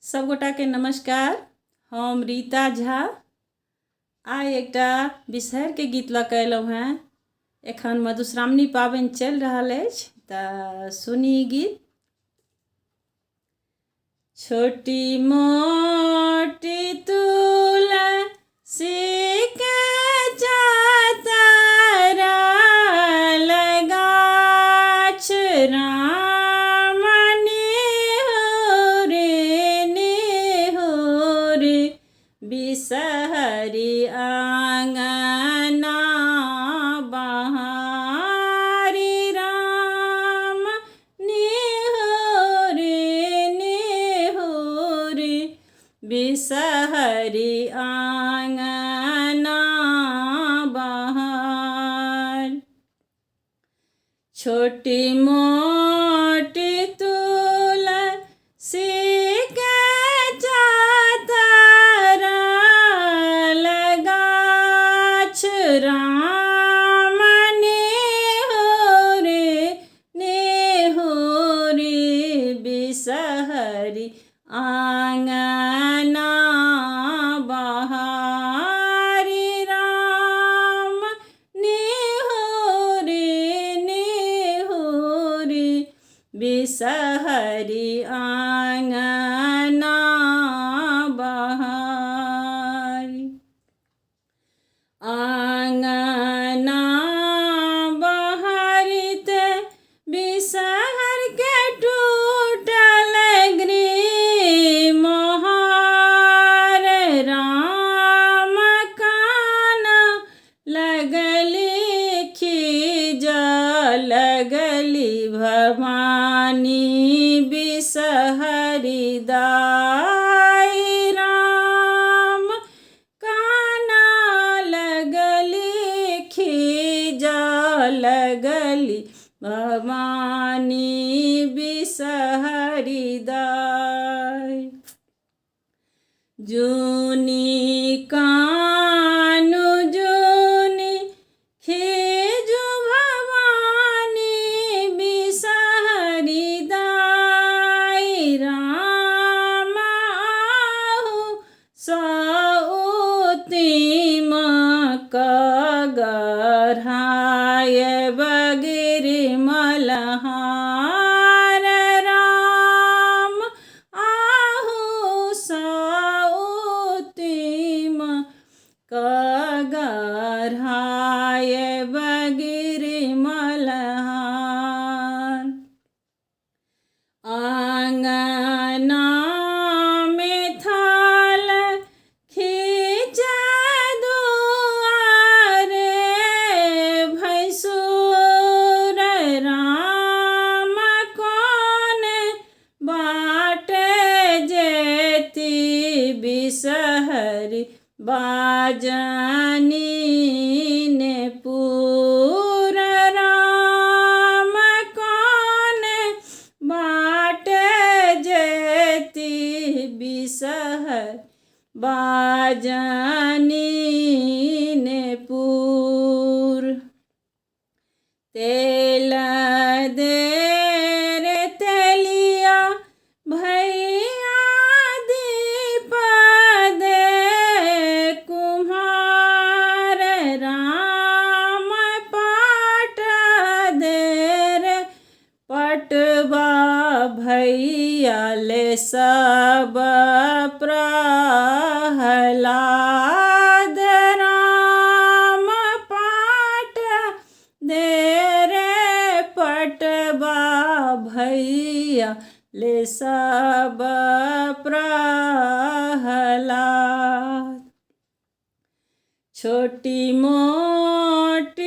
सब गोटा के नमस्कार। हम रीता झा आइ एकटा बिसहर के गीत लऽ कऽ अयलहुँ हेँ। एखन मधुश्रावणी पाबनि चलि रहल अछि तऽ सुनी गीत। छोटी मोटी तुलसी के जातरा लगाछ राम निहुरी बिसहरी आंगना बहारी राम निहुरी बिसहरी आंगना बहार। छोटी मोटी तुलसी के जातरा लगाछ राम निहुरी बिसहरी आंगना बहारी राम निहुरी बिसहरी आंगना बहारी। आंगना बहारिते बिसहर के टूटल गृहमोहर राम काना लगली खीजऽ लगली भवानी बिसहरी दाई राम काना लगली खीजऽ लगली भवानी बिसहरी दाई। जूनी कानु जूनी खीजु भवानी बिसहरी दाई राम आहु सउतिम कगरहाय बगिरी मलहार राम आहु सउतिम कगरहाय बगिरी मलहार। आंगना में थाल खींचा दुआरे भैंसुर राम कौन बाटे जेती बिसहरी बाजनी ने पूर राम कौन बाटे जेती बिसहर बाजनी ने पूर। तेल दे रे तेलिया भैया दीप दे कुम्हार राम पाट दे रे पटवा भैया ले सब प्रहलाद राम पाट दे रे पटवा भैया ले सब प्रहलाद। छोटी मोटी